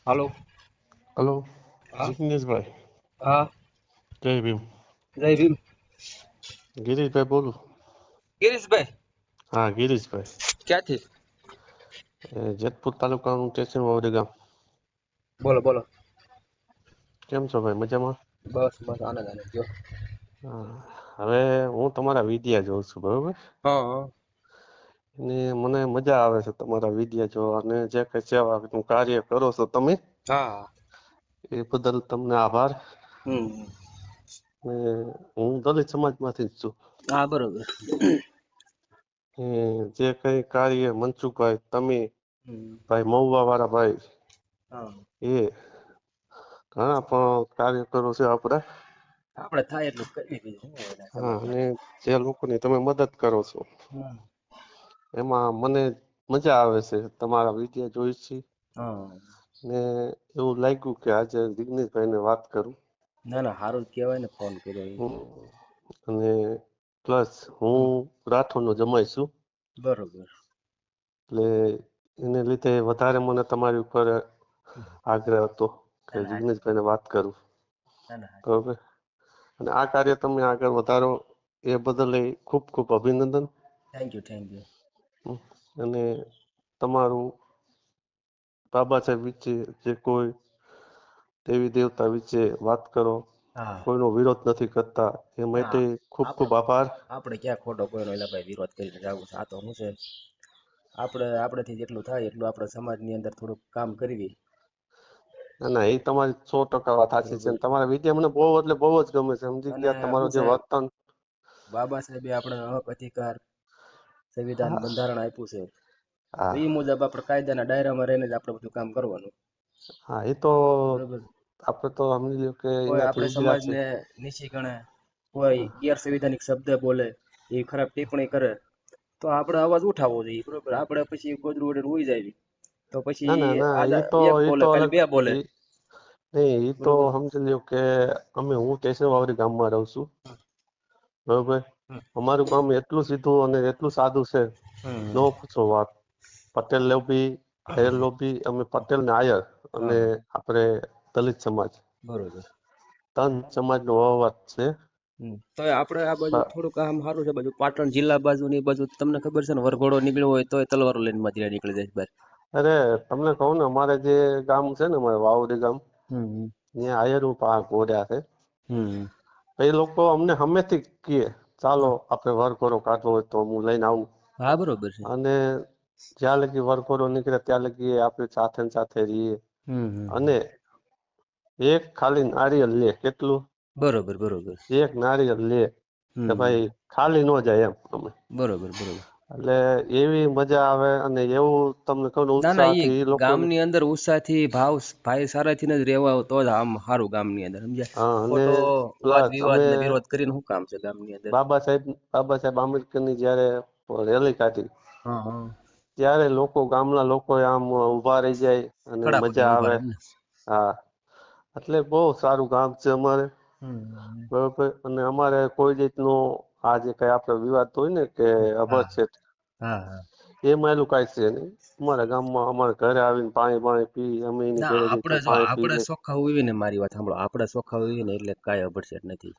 હાલો. Hello, હા જિગ્નેશભાઈ. હા. જય ભીમ. જય ભીમ. ગિરીશભાઈ બોલું. ગિરીશભાઈ હા, ગિરીશભાઈ. ક્યાંથી? જેતપુર તાલુકાનું સ્ટેશન વાવડી ગામ. બોલો બોલો. કેમ છો ભાઈ, મજામાં? બસ બસ આનંદ આનંદ જો. હા, હવે હું તમારા વિડિયા જોઉં છું, બરોબર? હા હા. ને મને મજા આવે છે તમારા વિડિયા જોવા, અને જે કઈ સેવાનું કાર્ય કરો છો તમે, હા. એ બદલ તમને આભાર. હમ. ને હું દલિત સમાજમાંથી જ છું. હા બરોબર. જે કઈ કાર્ય મનસુખભાઈ, તમે, હમ. ભાઈ મહુવા વાળા ભાઈ, હા. એ ઘણા પણ કાર્યકરો છે આપડે. આપડે થાય એટલું કરી બીજું શું હોય હા, સમાજ અને માટે. જે લોકોની તમે મદદ કરો છો, હમ. એમાં મને મજા આવે છે. તમારા વિડિયો જોઈ છે હા. ને એવું લાગ્યું કે આજે જિગ્નેશભાઈને વાત કરું. ના ના હારું જ કેવાય ને ફોન કર્યો એ. હમ. અને પ્લસ હમ. હું રાઠોડનો જમાઈ છું. બરોબર. એટલે એને લીધે વધારે મને તમારી ઉપર આગ્રહ હતો કે ના ના હાચી વાત. જિગ્નેશભાઈને વાત કરું. ના ના હાચી વાત. બરોબર. અને આ કાર્ય તમે આગળ વધારો એ બદલ ખૂબ ખૂબ અભિનંદન. Thank you thank you. અને તમારું બાબા સાહેબ વિશે જે કોઈ દેવી દેવતા વિશે વાત કરો, હા. કોઈનો વિરોધ નથી કરતા, એ ના માટે ખૂબ આપડે ખૂબ આભાર. આપડે ક્યાં ખોટો કોઈનો એલા ભાઈ વિરોધ કરીને જવું છે. આ તો શું છે, આપડેથી જેટલું થાય એટલું આપણે સમાજની અંદર થોડુંક કામ કરવી. ના ના, એ તમારી 100% વાત સાચી છે. બરોબર. અને તમારા વિડીયો મને બહુ એટલે બહુ જ ગમે છે. સમજી અને ગયા તમારો શું જે છે, વર્તન. બાબા સાહેબે આપણે હક અધિકાર સંવિધાન હા બંધારણ આપ્યું છે. તો હા એ મુજબ આપણે કાયદાના દાયરામાં રહીને જ આપણે બધું કામ કરવાનું. હા, એ તો બરોબર. આપણે તો સમજી લ્યો કે કોઈ એનાથી આપણે ઉજળા છે. સમાજને નીચી ગણે, કોઈ ગેરસંવિધાનિક શબ્દ બોલે, એ ખરાબ ટિપ્પણી કરે, તો આપણે અવાજ ઉઠાવવો જોઈએ. બરોબર. આપણે પછી ગોદડું ઓઢીને હુઈ જાય. તો ના ના પછી ના, આજ એક એ બોલે તો કાલે અલગ. બે બોલે. એ નહીં, એ તો બરોબર. સમજી લ્યો કે હું સ્ટેશન વાવડી ગામમાં રહું છું. બરોબર. હમ. અમારું ગામ એટલું સીધું અને એટલું સાદું છે, હમ. ન પૂછો વાત. પટેલ લોબી, આયર લોબી, અમે પટેલ ને આયર, અને હા. આપણે દલિત સમાજ, બરોબર. ત્રણ સમાજનો વહીવટ છે. તો આપડે આ બાજુ થોડુંક આમ સારું છે. બાજુ પાટણ જિલ્લા બાજુ ની બાજુ તમને ખબર છે ને, વરઘોડો નીકળ્યો હોય તો તલવારો લઈને મજરા નીકળી જાય બહાર. અરે તમને કહું ને, અમારે જે ગામ છે ને, અમારે વાવડી ગામ, હમ. ત્યાં આયરું પાક ઘોડ્યા છે. હમ. એ લોકો અમને હમેથી કહે, ચાલો આપણે વરઘોડો કાઢવો હોય તો હું લઈને આવું. હા બરોબર છે. અને જ્યાં લગી વરઘોડો નીકળે ત્યાં લગી આપણે સાથે ને સાથે રહીએ. હમ. અને એક ખાલી નારિયેલ લે, કેટલું? બરોબર બરોબર. એક નારિયેલ લે કે હમ. ભાઈ ખાલી ન જાય એમ અમે. બરોબર બરોબર. એટલે એવી મજા આવે, અને એવું તમને કહું ના ના, ઈ ઉત્સાહથી એ લોકોને. ગામની અંદર ઉત્સાહથી ભાઈચારાથી જ રહેવા તો જ આમ સારું ગામની અંદર, સમજ્યા? હા, અને ખોટો વાદ પ્લસ વિવાદ અમે ને વિરોધ કરીને શું કામ છે ગામની અંદર? બાબા સાહેબ આંબેડકરની જયારે રેલી કાઢી, હા હા. ત્યારે લોકો, ગામના લોકો આમ ઊભા રહી જાય અને ખડા પગે મજા ઉભા આવે. રહે એમને. હા, એટલે બહુ સારું ગામ છે અમારે. હમ. બરોબર. અને અમારે કોઈ રીતનું આ જે કઈ આપણે વિવાદ હોય ને કે અભર હા છે, હા હા. એમાં એલું કઈ છે નહીં. અમારા ગામમાં અમારા ઘરે આવીને પાણી પી, અમે એની ના ઘરે આપણે જઈને જો પાણી પી આપણે લે. ચોખ્ખા હોઈએ ને, મારી વાત સાંભળો, આપણે ચોખ્ખા હોઈએ ને એટલે કાંઈ અભડછેટ નથી.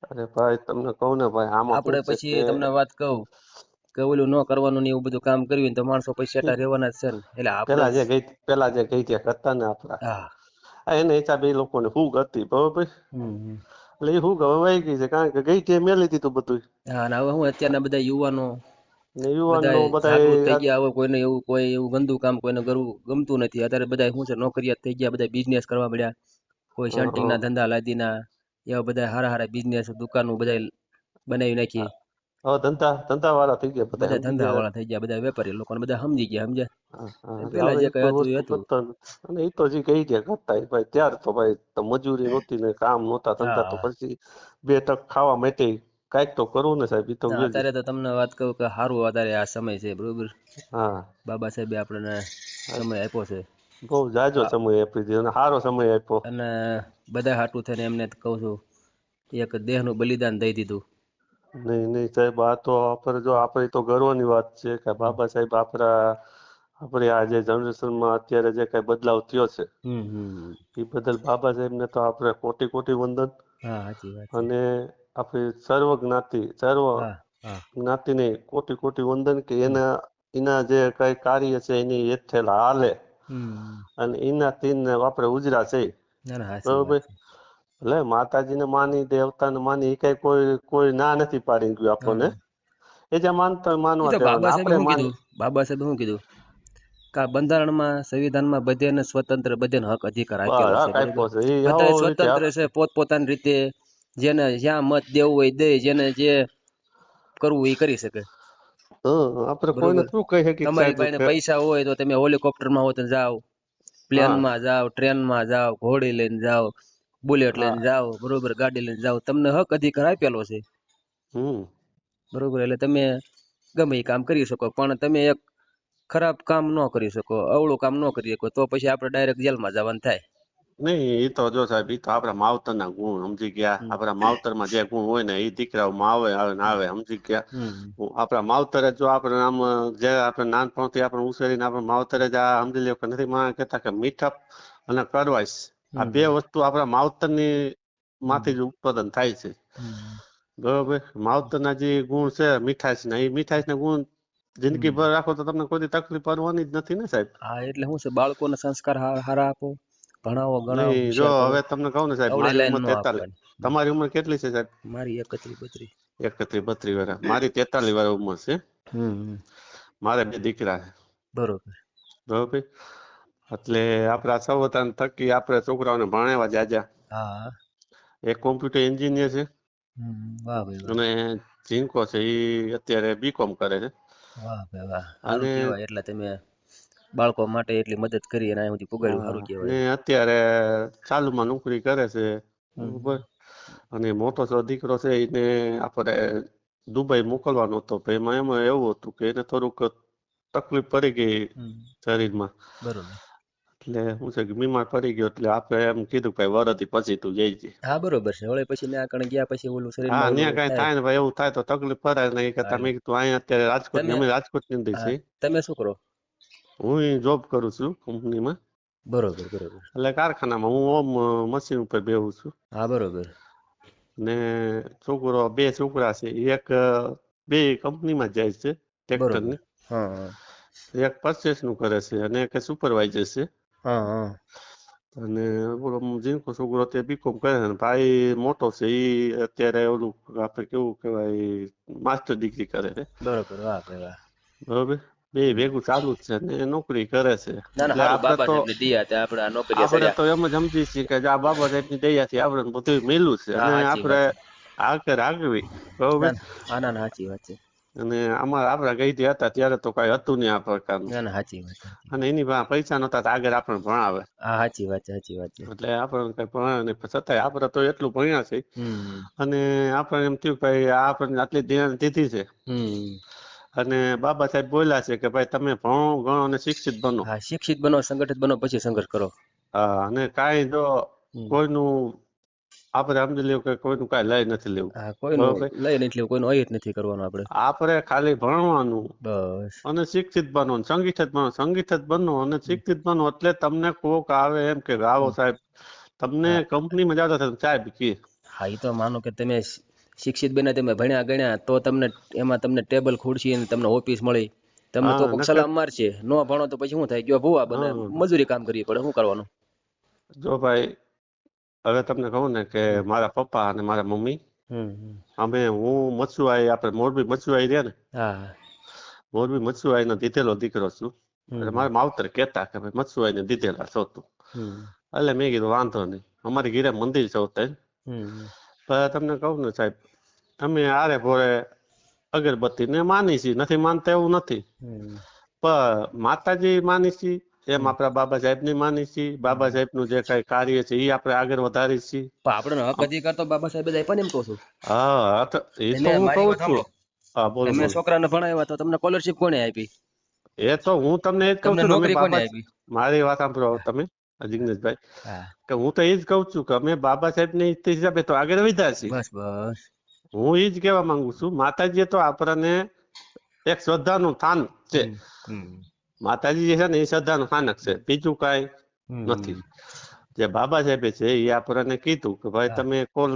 અરે ભાઈ, તમને કહું ને ભાઈ, આમાં શું આપણે છે કે પછી તમને વાત કહું કે ઓલું ન કરવાનું ને એવું બધું કામ કર્યું તો માણસો પૈસા રહેવાના જ છે ને. એટલે આપણે પેલા જે ગઈ ત્યાં કરતા ને આપડા, હા. એના હિસાબે એ લોકોને ફૂગ હતી, બરોબર. હમ. એટલે એ ફૂગ હવે વહી ગઈ છે, કારણ કે ગઈ ત્યાં મેલી દીધું બધું. હા, અને હવે હું અત્યારના બધા યુવાનો ને યુવાન બધા નો જાગૃત થઈ બધા. ગયા. હવે કોઈને એવું કોઈ એવું ગંદુ કામ કોઈને કરવું ગમતું નથી. અત્યારે બધા શું છે, નોકરિયાત થઈ ગયા, બધા બિઝનેસ કરવા મળ્યા. કોઈ શન્ટિંગ ના ધંધા લાદીના, એવા બધા હારા હારા બિઝનેસ દુકાનો બધા બનાવી નાખી. હવે ધંધા વાળા થઈ ગયા, બધા સમજી ધંધા ગયા. વાળા થઈ ગયા, બધા વેપારી લોકોને બધા સમજી ગયા, સમજ્યા? હા હા, એટલે પેલા હવે જે એ કઈ કોઈ હતું એ વસ્તુ હતું. કરતા નથી. અને એ તો હજી કઈ ગયા કરતા ભાઈ, ત્યાર તો ભાઈ મજૂરી નહોતી ને કામ નહોતા, ધંધા તો હા. પછી બે ટક ખાવા માટે કાંઈક તો કરવું ને સાહેબ, એ તો ના ગયો જ. અત્યારે તો તમને વાત કહું કે સારું અત્યારે આ સમય છે, બરોબર. હા. બાબા સાહેબે આપણને સમય આપ્યો છે. બહુ જાજો આ સમય આપી દીધો અને સારો સમય આપ્યો. અને બધા હાટું થઈને એમને કહું છું, એક દેહનું બલિદાન દઈ દીધું. નહીં નહીં સાહેબ, આ તો આપણે જો આપણે તો ગર્વની વાત છે કે બાબા સાહેબ આપણા આપણે આ જે જનરેશનમાં અત્યારે જે કઈ બદલાવ થયો છે હમ. એ બદલ બાબા સાહેબને તો આપણે કોટી કોટી વંદન. હા, સાચી વાત છે. અને આપણી સર્વ જ્ઞાતિ સર્વ હા, હા. જ્ઞાતિને કોટી કોટી વંદન કે એના જે કઈ કાર્ય છે એની હેઠળ હાલે હમ. અને એના તીન આપણે ઉજરા છે. ના, ના, સાચી બરોબર. વાત છે. એટલે માતાજીને માની દેવતાને માની એ કઈ કોઈ ના નથી પાડી ગયું આપણને. હા. એ જે માનતા હોય એ માનવા તો દેવાના બાબા સાહેબે આપણે શું માની. કીધું? બાબા સાહેબે શું કીધું? કે આ બંધારણમાં સંવિધાનમાં બધાને સ્વતંત્ર બધાને હક અધિકાર આપેલો બસ છે, હક બરોબર? આપ્યો છે એ બધા હવ રીતે સ્વતંત્ર હક. છે પોતપોતાની રીતે, જેને જ્યાં મત દેવું હોય દે, જેને જે કરવું એ કરી શકે, આપણે કોઈને બરોબર? શું કહી શકીએ કે તમારી સાહેબ પાસે કે પૈસા હોય તો તમે હેલિકોપ્ટરમાં હો તો જાઓ, હા પ્લેનમાં જાઓ, ટ્રેનમાં જાઓ, ઘોડી લઈને જાઓ, બુલેટ હા લઈને જાઓ, બરોબર? ગાડી લઈને જાઓ, તમને હક અધિકાર આપેલો છે, હમ બરોબર? એટલે તમે ગમે એ કામ કરી શકો, પણ તમે એક ખરાબ કામ ન કરી શકો, અવળું કામ ન કરી શકો, તો પછી આપણે ડાયરેક્ટ જેલમાં જવાનું થાય. નહીં. એ તો જો સાહેબ એ તો આપણા માવતરના ગુણ સમજી ગયા. હમ. આપણા માવતરમાં જે ગુણ હોય ને એ દીકરાઓમાં આવે આવે ને આવે સમજી ગયા. હમ. આપણા માવતરે જો આપણે આમ જે આપણે નાનપણથી આપણે ઉછેરીને આપણે માવતરે જ આ સમજી લ્યો કે નથી માં કહેતા કે મીઠપ અને કડવાશ આ બે હમ. વસ્તુ આપણા માવતરની માંથી હમ. જ ઉત્પાદન થાય છે. હમ. બરોબર. માવતરના જે ગુણ છે મીઠાશના એ મીઠાશના ગુણ હમ. જિંદગીભર રાખો તો તમને કોઈ દી તકલીફ પડવાની જ નથી ને સાહેબ. હા, એટલે શું છે, બાળકોને સંસ્કાર હારા આપો, ભણાવો ગણાવો, નહીં જો હોશિયાર કરો, હવે તમને કહું ને સાહેબ અવળી મારી લાઈન ઉંમર નો 43. આપવાની. તમારી ઉંમર કેટલી છે સાહેબ? મારી 31 32. 31 32 વર્ષ. મારી 43 વર્ષ ઉંમર છે. હમ. મારે બે દીકરા છે. બરોબર. બરોબર. એટલે આપણા સંવધાન થકી આપણે છોકરાઓને ભણાવ્યા જાજા. હા. એક કોમ્પ્યુટર એન્જિનિયર છે વાહ ભાઈ વાહ. અને જીંકો છે એ અત્યારે બીકોમ કરે છે. વાહ ભાઈ વાહ, અને સારું કેવાય. એટલે તમે બાળકો માટે એટલી મદદ કરી અને અહીં સુધી પુગાડ્યું, સારું ને કેવાય. અત્યારે ચાલુમાં નોકરી કરે છે. બરોબર. હમ. અને મોટો દીકરો છે એને આપણે દુબઈ મોકલવાનો હતો. એમાં એવું હતું કે એને થોડુંક તકલીફ પડી ગઈ હમ. શરીરમાં. બરોબર. એટલે શું છે કે બીમાર પડી ગયો એટલે આપણે એમ કીધું કે વરદી પછી તું જઈજે. હા, બરોબર છે. હવે પછી ના કણ ગયા પછી ઓલું હા, શરીરમાં ત્યાં ઓલું કઈ થાય. થાય ને ભાઈ એવું થાય તો તકલીફ પડે ને એ કરતા હાલે. મેં કીધું અહીંયા અત્યારે રાજકોટ તમે અમે રાજકોટની અંદર હા, છે. તમે શું કરો? હું જોબ કરું છું કંપનીમાં. બરોબર બરોબર. એટલે કારખાનામાં હું ઓમ મશીન ઉપર બેહું છું. હા, બરોબર. ને બે છોકરા છે. એક બે કંપનીમાં જાય છે બરોબર. ટ્રેક્ટરની. હા હા. એક પરચેસ નું કરે છે અને એક સુપરવાઈઝર છે. હા હા. અને ઓલો જીનકો છોકરો અત્યારે બીકોમ કરે છે. ભાઈ મોટો છે એ અત્યારે ઓલું આપણે કેવું કેવાય માસ્ટર ડિગ્રી કરે છે. બરોબર. વાહ ભાઈ વાહ. બરોબર. બે હમ. ભેગું ચાલુ જ છે ને નોકરી કરે છે. ના ના, એટલે સારું. આપણે બાબા તો સાહેબ ને દિયા તે આપણે આ નોકરીએ આપણે સર્યા. તો એમ જ સમજી છીએ કે આ બાબા સાહેબની દયાથી આપણે બધું મેલું છે હા, અને સાચી આપણે વાત છે. આગળ આગવી. બરોબર. ના ના, ના ના, સાચી વાત છે. અને આપણા ગઈઢી હતા ત્યારે તો કઈ હતું નહીં આ પ્રકારનું. ના ના, સાચી વાત સાચી. અને એની પાસે પૈસા નતા તો આગળ આપણે ભણાવે. હા, સાચી વાત છે, સાચી વાત છે. એટલે આપણે કઈ ભણાવે નહીં પણ છતાંય આપણે તો એટલું ભણ્યા છે. હમ. અને આપણને એમ થયું કે ભાઈ આ આપણને આટલી ધ્યાન દીધી છે. હમ. અને બાબા સાહેબ બોલ્યા છે કે ભાઈ તમે ભણો ગણો અને શિક્ષિત બનો. હા, શિક્ષિત બનો, સંગઠિત બનો, પછી સંઘર્ષ કરો. હા, અને કાંઈ જો હમ. કોઈનું આપણે સમજી લેવું કે કોઈનું કાંઈ લઈ નથી લેવું. હા, કોઈનું બરોબર. લઈ નથી, કોઈનું અહીં જ નથી કરવાનું આપણે. આપણે ખાલી ભણવાનું બસ. અને શિક્ષિત બનો, સંગઠિત બનો, સંગઠિત બનો અને હમ. શિક્ષિત બનો એટલે તમને કોક આવે એમ કે આવો હમ. સાહેબ તમને હા કંપનીમાં જાવ તો ચા પીએ. હા, એ તો માનો કે તમે શિક્ષિત બને, તમે ભણ્યા ગણ્યા તો તમને એમાં તમને ટેબલ ખુરશી અને તમને ઓફિસ મળી. તમને તો હા કોક નકર સલામ મારશે. ન ભણો તો પછી શું થાય? ગયો ભૂવા બને, હા મજૂરી કામ કરવી પડે, શું કરવાનું? જો ભાઈ હવે તમને કહું ને કે હમ. મારા પપ્પા અને મારા મમ્મી હમ. હું મચુઆઈ આપણે મોરબી મચુઆઈ રહ્યા ને હા. મોરબી મચુઆઈનો દીધેલો દીકરો છું. એટલે હમ. મારા માવતર કહેતા કે ભાઈ મચુઆઈને દીધેલા છો તું. હમ. એટલે મેં કીધું વાંધો નહીં. અમારી ઘરે મંદિર છે હોતે. હમ. પણ તમને કહું ને સાહેબ અમે આરે ભોરે અગરબત્તી ને માની છીએ, નથી માનતા એવું નથી. હમ. પણ માતાજી માની છીએ એમ હમ. આપણા બાબા સાહેબની માની છીએ. બાબા હમ. સાહેબનું જે કઈ કાર્ય છે એ આપણે આગળ વધારી છીએ. પણ આપણને હક અધિકાર તો બાબા સાહેબે જ આપ્યા ને, એમ કહું છું. હા તો એ તો તમે હું મારી કહું વાત છું. સાંભળો. હા બોલો તમે બોલો. છોકરાને ભણાવ્યા તો તમને સ્કોલરશીપ કોને આપી? એ તો હું તમને એ જ કહું તમને છું ને અમે નોકરી કોને બાબા આપી? મારી વાત સાંભળો તમે જિગ્નેશભાઈ હા, કે હું તો એ જ કહું છું કે અમે બાબા સાહેબની હિસાબે તો આગળ વધ્યા છીએ. બસ બસ. હું એ જ કહેવા માંગુ છું માતાજીએ તો આપણને એક શ્રદ્ધાનું સ્થાન છે. હમ. હમ. માતાજી જે છે ને એ શ્રદ્ધાનું સ્થાનક છે, બીજું કાંઈ નથી. જે બાબા સાહેબે છે એ આપણને કીધું કે ભાઈ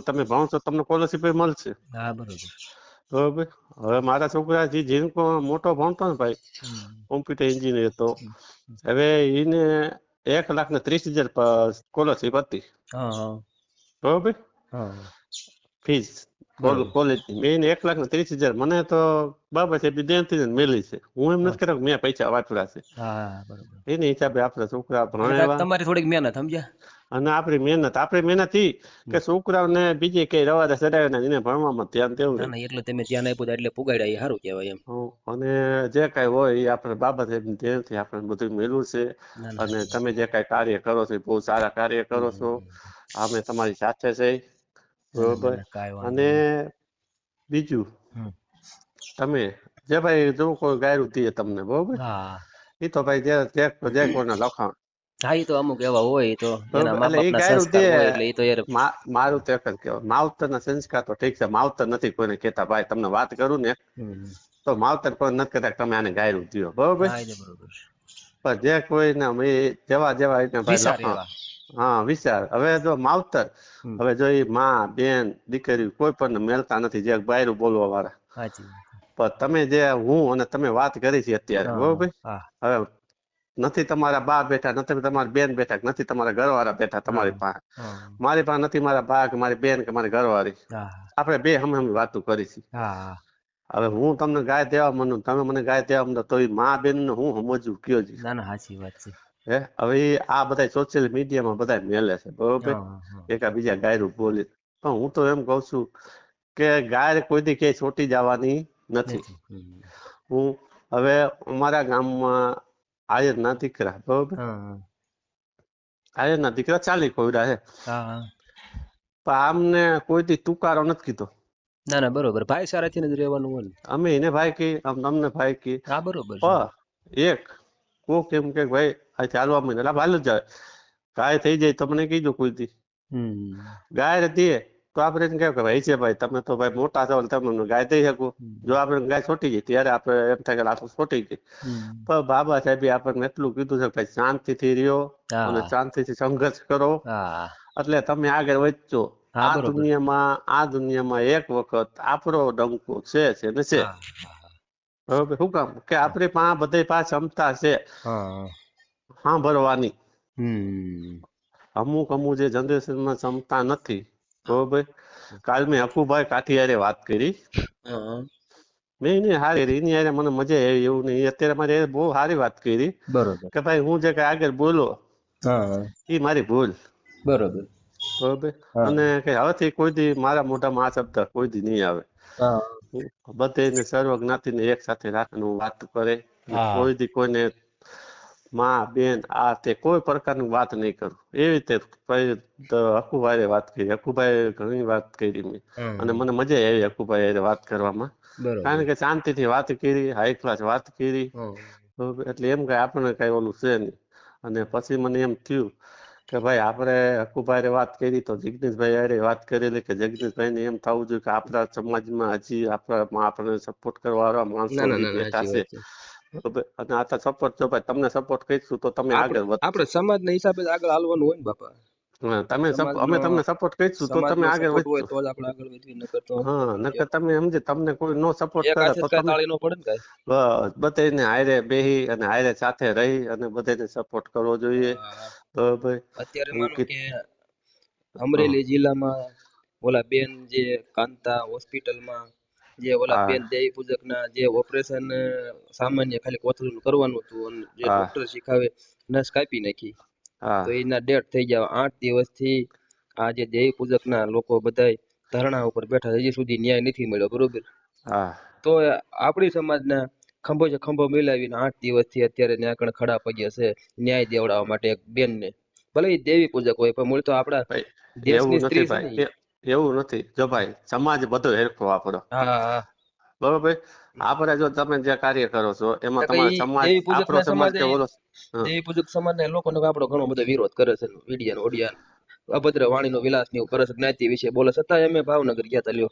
તમે ભણશો તમને સ્કોલરશીપ મળશે. હા બરોબર. બરોબર. હવે મારા છોકરા જે જીનકો મોટો ભણતો ને ભાઈ, કોમ્પ્યુટર એન્જિનિયર તો હવે એને 1,30,000 સ્કોલરશીપ હતી. હા બરોબર. હા ફીસ બરોબર. કોલેજની મેં 1,30,000 મને તો બાબા સાહેબ દેનથી જ મેલી છે. હું એમ નથી કરતો કે મેં પૈસા વાપર્યા છે. હા બરોબર. એની હિસાબે આપણા છોકરા એટલે સાહેબ ભણાવ્યા. તમારી થોડીક મહેનત સમજ્યા. અને આપણી મહેનત ઈ કે છોકરાઓને બીજે કઈ રવાડે ચડાવે ને એને ભણવામાં ધ્યાન દેવું ના નહીં. ના એટલે તમે ધ્યાન આપ્યું એટલે પુગાડ્યા એ સારું કહેવાય એમ. અને જે કઈ હોય એ આપણે બાબા સાહેબ ધ્યાનથી આપણે બધું મેળવું છે. ના ના અને તમે જે કઈ કાર્ય કરો છો એ બહુ સારા કાર્ય કરો છો. અમે તમારી સાથે છે. બરોબર. કાંઈ વાંધો અને નહીં. બીજું તમે જે ભાઈ જો કોઈ ગાયરું દે તમને બરોબર, હા એ તો ભાઈ જે કોઈના લખાણ હા એ તો અમુક એવા હોય તો એના બરોબર. મા એટલે એ બાપના ગાયરું સંસ્કાર દે હોય એટલે એ તો યાર. મારું તો એક જ કહેવાય, માવતરના સંસ્કાર તો ઠીક છે, માવતર નથી કોઈને કહેતા. ભાઈ તમને વાત કરું ને તો માવતર કોઈ નથી કહેતા કે તમે આને ગાયરું દો. બરોબર. હા એ તો બરોબર. પણ જે કોઈને જેવા એને ભાઈ વિચાર લખાણ, એવા. હા વિચાર. હવે જો માવતર, હવે જો એ માં બેન દીકરી કોઈ પણ મેલતા નથી, જે બાયરું બોલવા વાળા. સાચી. પણ તમે જે હું અને તમે વાત કરી છે અત્યારે હા બરોબર. હા હવે નથી તમારા બા બેઠા, નથી તમારા બેન બેઠા, નથી તમારા ઘરવાળા બેઠા હા તમારી પાસે. હા મારી પાસે નથી મારા બા કે મારી બેન કે મારી ઘરવાળી. હા આપણે બે હમે વાતો કરી છે. હા હવે હું તમને ગાય દેવા માંડું, તમે મને ગાય દેવા માંડો તો એ મા બેન ને હું સમજવું કયો જી. ના ના સાચી વાત છે. હે હવે આ બધા સોશિયલ મીડિયામાં બધા મેલે છે બરોબર, હા હા બીજા ગાયરું બોલી. પણ હું તો એમ કઉ છું કે ગાય કોઈ દી ક્યાંય છોટી જવાની નથી. હું હવે અમારા ગામમાં આયરના દીકરા બરોબર, હા આયરના દીકરા 40 કોયડા છે. હા પણ આમને કોઈ દી તુકારો નથી કીધો. ના ના બરોબર. ભાઈચારાથી જ રહેવાનું હોય ને. અમે એને ભાઈ કી, તમને ભાઈ કી. હા બરોબર છે. એક કોક એમ કે ભાઈ આ ચાલવા માંડે એટલે હાલ જ જાય. ગાય થઈ જાય તમને કીધું કોઈ દી ગાય દે તો આપણે એમ કે ભાઈ છે ભાઈ તમે તો ભાઈ મોટા છો તમે ગાય દઈ શકો. જો આપણે ગાય છોટી ગઈ ત્યારે આપણે એમ થાય કે આ તો છોટી ગઈ. પણ બાબા સાહેબે આપણને એટલું કીધું છે કે ભાઈ શાંતિથી રહ્યો અને હા શાંતિથી સંઘર્ષ કરો હા એટલે તમે આગળ વધજો. હા આ બરોબર. દુનિયામાં એક વખત આપણો ડંકો છે ને છે. હા બરોબર. શું કામ કે આપણી પાસે બધે પાસે ક્ષમતા છે હા સાંભળવાની. હમ અમુક જે જનરેશનમાં ક્ષમતા નથી. બરોબર. કાલ મેં હકુભાઈ કાઠિયારે વાત કરી. હા મેં એને હારી એની હારે મને મજા આવી એવું નહીં. અત્યારે મારે બહુ સારી વાત કરી બરોબર. કે ભાઈ હું જે કઈ આગળ બોલો હા એ મારી ભૂલ. બરોબર. બરોબર. હા અને હવેથી કોઈ દી મારા મોઢામાં આ શબ્દ કોઈ દી નહીં આવે. હા બધે સર્વ જ્ઞાતિને એક સાથે રાખવાનું વાત કરે. હા કોઈ દી કોઈને માં બેન આ તે કોઈ પ્રકારની વાત નહીં કરું. એવી રીતે હકુભાઈ વાત કરી. હકુભાઈ ઘણી વાત કરી મેં અને મને મજા આવી હકુભાઈ વાત કરવામાં. બરોબર. કારણ કે શાંતિથી વાત કરી, હાઈ ક્લાસ વાત કરી. હા બરોબર. એટલે એમ કઈ આપણને કઈ ઓલું છે નહીં. અને પછી મને એમ થયું કે ભાઈ આપણે હકુભાઈ વાત કરી તો જગદીશભાઈ હારે વાત કરેલી કે જગદીશભાઈને એમ થવું જોઈએ કે આપણા સમાજમાં હજી આપણને સપોર્ટ કરવા વાળા માણસો ના ના હજી ના ના બેઠા સાચી છે. વાત છે. બરોબર. અને આ તો સપોર્ટ જો ભાઈ તમને સપોર્ટ કરીશું તો તમે આપણે આગળ વધશો. આપણે સમાજના હિસાબે જ આગળ હાલવાનું હોય ને બાપા. અમે સમાજનો તમને સપોર્ટ કરીશું તો તમે સમાજનો આગળ સપોર્ટ હોય વધશો. તો જ આપણે આગળ વધવી, નકર તો હા નકર તમે સમજે તમને કોઈ નો સપોર્ટ એક કરે હાથે તો જ કાંઈ તમે તાળી નો પડે ને કાંઈ. બધાને હારે બેહી અને હારે સાથે રહી અને બધાને સપોર્ટ કરવો જોઈએ. હા. બરોબર. અત્યારે હું માનો કીધું કે અમરેલી જિલ્લામાં ઓલા બેન જે કાંતા હોસ્પિટલમાં જે ઓલા હા બેન દેવી પૂજક ના જે ઓપરેશન સામાન્ય ખાલી કોથળીનું કરવાનું હતું અને જે હા ડોક્ટર શીખાવે નસ કાપી નાખી હા તો એના ડેથ થઈ ગયા. 8 દિવસથી આ જે દેવી પૂજક ના લોકો બધાય ધરણા ઉપર બેઠા હજી સુધી ન્યાય નથી મળ્યો. બરોબર. હા તો આપણી સમાજના ખંભો મિલાવીને 8 દિવસથી અત્યારે ત્યાં આગળ ખડા પગ્યા છે ન્યાય દેવડાવવા માટે એક બેનને. ભલે એ દેવી પૂજક હોય પણ મૂળ તો આપણા ભાઈ એવું દેશની નથી સ્ત્રી છે ને ભાઈ ઈ. એવું નથી. જો ભાઈ સમાજ બધો હેરખો આપણો. હા હા બરોબર. આપણે જો તમે જે કાર્ય કરો છો એમાં કે તમારો ઈ સમાજ દેવી પૂજક આપણો ના સમાજ સમાજે કે ઓલો હં, દેવી પૂજક સમાજના લોકોનો આપણો ઘણો બધો વિરોધ કરે છે. વિડિયા ઓડિયા અભદ્ર વાણીનો વિલાસ ને એવું કરે છે, જ્ઞાતિ વિશે બોલે. છતાં અમે ભાવનગર ગયા તા લ્યો.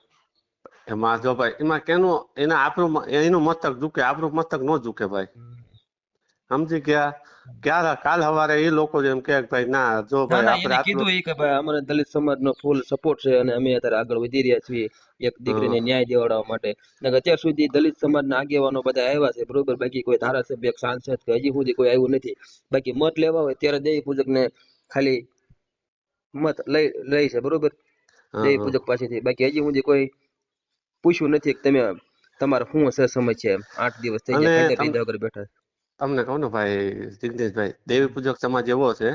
એમાં જો ભાઈ એમાં કેનું એના આપણું એનું મસ્તક ઝૂકે આપણું મસ્તક ન ઝૂકે ભાઈ. સમજી ગયા. ક્યારે કાલ સવારે એ લોકો એમ કે ભાઈ ના જો ના ભાઈ ના આપણે એને આટલું. કીધું એ કે ભાઈ અમારે દલિત સમાજનો ફૂલ સપોર્ટ છે અને અમે અત્યારે આગળ વધી રહ્યા છીએ એક દીકરીને ન્યાય દિલાવવા માટે. નકર અત્યાર સુધી દલિત સમાજના આગેવાનો બધા આવ્યા છે બરોબર, બાકી કોઈ ધારાસભ્ય કે સાંસદ કે હજી સુધી કોઈ આવ્યું નથી. બાકી મત લેવા હોય ત્યારે દેવી પૂજક ને ખાલી મત લઈ છે બરોબર, દેવી પૂજક પાસેથી. બાકી હજી સુધી કોઈ પૂછ્યું નથી કે તમે તમારે શું છે સમસ્યા એમ. 8 દિવસ થઈ અને ગયા ખાધા પીધા વગર બેઠા. તમને કહું ને ભાઈ જિગ્નેશભાઈ, દેવી પૂજક સમાજ એવો છે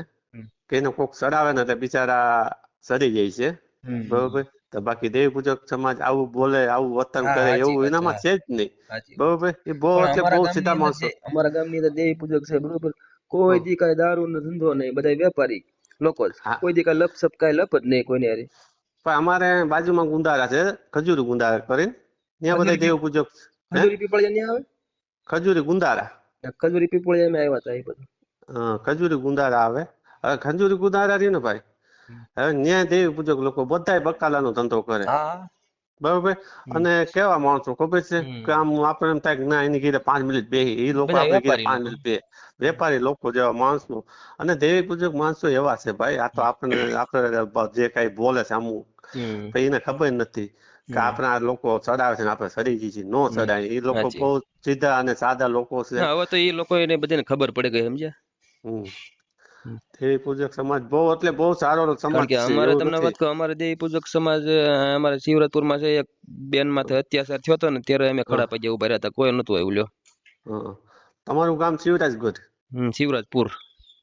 કે એને કોક ચડાવે ને એટલે બિચારા સડી જાય છે બરોબર. તો બાકી દેવી પૂજક સમાજ આવું બોલે, આવું વર્તન હા કરે સાચી એવું વાત છે, એનામાં હા છે જ નહીં સાચી વાત. બરોબર. એ બહુ પણ એટલે બહુ સીધા માણસો. અમારા ગામની અંદર દેવી પૂજક છે બરોબર, કોઈ દી કાંઈ દારૂ નો ધંધો નહીં, બધા વેપારી લોકો જ. હા, કોઈ દી કાંઈ લપસપ કાંઈ લપ જ નહીં કોઈને હારે. પણ અમારે બાજુમાં ગુંદારા છે, ખજૂરી ગુંદારા કરીને, ત્યાં બધા દેવ પૂજક. હે, ખજૂરી પીપળિયા નહીં આવે? ખજૂરી ગુંદારા. ખજૂરી પીપળિયા અમે આવ્યા હતા એ બધું. ખજૂરી ગુંદારા આવે. હવે ખજૂરી ગુંદારા રહ્યું ને ભાઈ, હવે ન્યાય દેવી પૂજક લોકો બધાય બકાલાનો ધંધો કરે હા. બરોબર. અને કેવા માણસો ખબર છે કે આમ આપણે એમ થાય કે ના એની ઘીરે 5 મિનિટ બેહી, એ લોકો બધા આપણે ઘીરે વેપારી 5 લોકો. મિનિટ બેહે. વેપારી લોકો જેવા માણસો. અને દેવી પૂજક માણસો એવા છે ભાઈ, આ તો આપણે જે કઈ બોલે છે અમુક, તો એને ખબર નથી કે આપણા લોકો ચડાવે છે ને આપણે ચડી જઈએ છીએ. નો ચડાય. એ લોકો સાચી. બહુ સીધા અને સાદા લોકો છે. હવે તો એ લોકો એને બધાને ખબર પડી ગઈ સમજ્યા. હમ દેવી પૂજક સમાજ બહુ એટલે બહુ સારો કારણ સમાજ કે છે, અમારે એવું તમને નથી. વાત કહું, અમારે દેવી પૂજક સમાજ અમારે શિવરાજપુરમાં છે, એક બેન માથે અત્યાચાર થયો હતો ને ત્યારે અમે હા, ખડા પગે ઉભા રહ્યા હતા, કોઈ નતું આવ્યું લ્યો. હા. તમારું ગામ શિવરાજગઢ? શિવરાજપુર.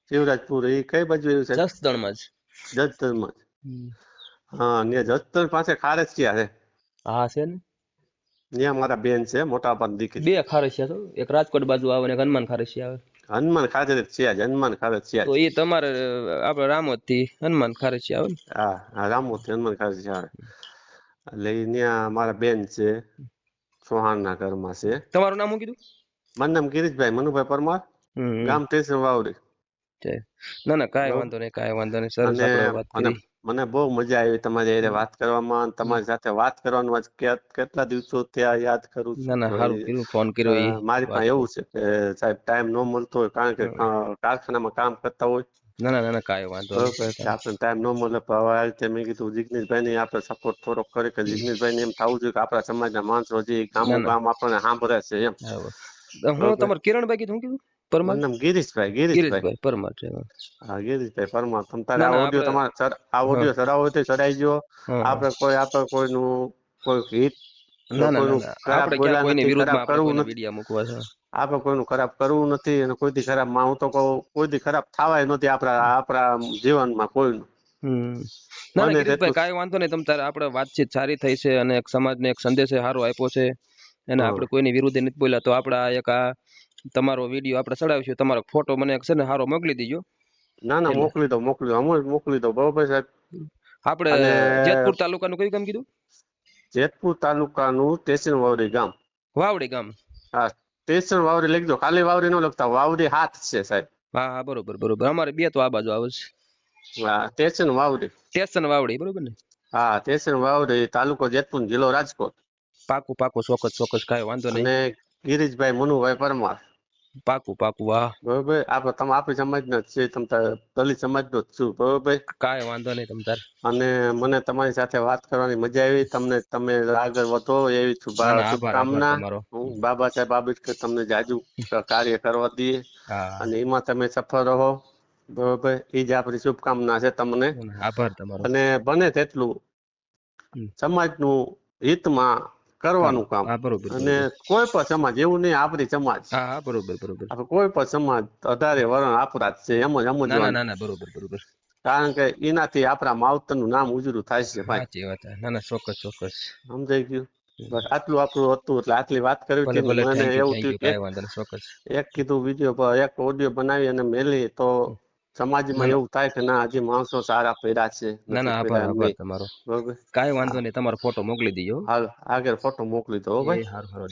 શિવરાજપુર એ કઈ બાજુ આવ્યું સાહેબ? જસદણમાં જ. જસદણમાં જ. હા, ત્યાં જસદણ પાસે ખારચિયા છે. હા છે ને. ત્યાં મારા બેન છે, મોટા બાપની દીકરી. 2 ખારસિયા તો, એક રાજકોટ બાજુ આવે ને એક હનુમાન ખારસિયા આવે. હનુમાન ખારચિયા જ, હનુમાન ખારચિયા તો જ. એ તમારે આપડે રામોદ થી હનુમાન ખારસિયા આવે ને. હા હા, રામોથી હનુમાન ખારચિયા આવે. એટલે ઈ ત્યાં મારા બેન છે, ચૌહાણના ઘરમાં છે. તમારું નામ શું કીધું? મારું નામ ગિરીશભાઈ મનુભાઈ પરમાર, ગામ સ્ટેશન વાવડી. ના ના કાંઈ બરોબર. વાંધો નહીં, કાંઈ વાંધો નહીં. સરસ અને આપણે વાત અને કરી. મને બહુ મજા આવી તમારી હારે વાત કરવામાં. તમારી સાથે વાત કરવાનું આજ કેટલા દિવસો થયા યાદ કરું ના છું. ના તો સારું કર્યું ફોન કર્યો એ મારી વાત પાસે કરો. એવું છે કે સાહેબ ટાઈમ ન મળતો હોય, કારણ કે કારખાનામાં કામ કરતા હોય ના ના કાંઈ વાંધો બરોબર. નહીં. આપણે ટાઈમ ન મળે. પણ હવે આ રીતે મેં કીધું જિગ્નેશભાઈ ને આપણે સપોર્ટ થોડોક કરે, કે જિગ્નેશભાઈ ને એમ થવું જોઈએ કે આપણા સમાજના માણસો હજી ના ગામો ના ગામ આપણને સાંભળે છે એમ. હું બરોબર. તમારે કિરણભાઈ કીધું, શું કીધું? પરમાર. મારું નામ ગિરીશભાઈ. ગિરીશભાઈ. ગિરીશભાઈ પરમાર છે. હા, ગિરીશભાઈ પરમાર. તમ તારે ના આ ના ઓડિયો આપણે તમારે આ હા ઓડિયો ચડાવવો હોય તો ચડાઈ ગયો. હા. આપણે કોઈનું કોઈ હિત ના ના ના કોઈનું ના ખરાબ આપણે ક્યાં બોલ્યા કોઈની નથી, ખરાબ વિરુદ્ધમાં આપણે કરવું કોઈના નથી. વિડિયા મૂકવા છે. આપણે કોઈનું ખરાબ કરવું નથી, અને કોઈથી ખરાબ હું તો કહું કોઈથી ખરાબ થવાય નથી આપણા જીવનમાં કોઈનું. ના ના બને ગિરીશભાઈ તેટલું. કાંઈ વાંધો નહીં. તમ તારે આપણે વાતચીત સારી થઈ છે અને એક સમાજને એક સંદેશ સારો આપ્યો છે, અને હા. આપણે કોઈની વિરુદ્ધ નથી બોલ્યા. તો આપણે આ એક તમારો વિડીયો આપણે ચડાવીશું, તમારો ફોટો મને એક છે ને સારો મોકલી દીજો. ના ના, એટલે મોકલી દો હમણાં જ મોકલી દો બરોબર સાહેબ. આપણે અને જેતપુર તાલુકાનું કયું ગામ કીધું? જેતપુર તાલુકાનું સ્ટેશન વાવડી ગામ. વાવડી ગામ. હા, સ્ટેશન વાવડી લખજો, ખાલી વાવડી ન લખતા, વાવડી હાથ છે સાહેબ. હા હા બરોબર બરોબર. અમારે 2 તો આ બાજુ આવે છે. હા, સ્ટેશન વાવડી. સ્ટેશન વાવડી બરોબર ને. હા, સ્ટેશન વાવડી, તાલુકો જેતપુર, જિલ્લો રાજકોટ. પાકું પાકું, ચોક્કસ કાંઈ વાંધો નહીં. અને ગિરીશભાઈ મનુભાઈ પરમાર. પાકું હા. બરોબર. તમે આપણી સમાજના જ છે, તમે દલિત સમાજનો જ છું બરોબર. કાંઈ વાંધો નહીં તમ તાર. અને મને તમારી સાથે વાત કરવાની મજા આવી. તમે આગળ વધો એવી ના ના આભાર શુભકામના. તમારો. હું બાબા સાહેબ આંબેડકર તમને જાજુ કાર્ય કરવા દઈએ, હા અને એમાં તમે સફળ રહો બરોબર. એ જ આપણી શુભકામના છે તમને. આભાર તમારો. અને બને તેટલું સમાજનું હિતમાં કામ. કરવાનું કામ. હા બરોબર અને બરોબર. કોઈ પણ સમાજ એવું નહીં, આપણી સમાજ, હા બરોબર. આપણે કોઈ પણ સમાજ 18 વર્ણ આપણા જ છે એમ જ સમજવાનું. ના બરોબર. કારણ કે એનાથી આપણા માવતરનું નામ ઉજળું થાય છે ભાઈ. સાચી વાત. ના ચોક્કસ. સમજાઈ ગયું. બસ આટલું આપણું હતું, એટલે આટલી વાત કરવી હતી ને. ભલે મને થેન્ક યુ એવું થયું કે કાંઈ વાંધો નહીં ચોક્કસ. એક કીધું વિડીયો, એક ઓડિયો બનાવી અને મેલી તો સમાજમાં ના એવું થાય કે ના, હજી માણસો સારા પડ્યા છે, નથી પડ્યા આભાર નહીં તમારો. બરોબર. કાંઈ વાંધો નહીં, તમારો ફોટો મોકલી દીજો. હાલ આગળ ફોટો મોકલી દો ભાઈ. હારું.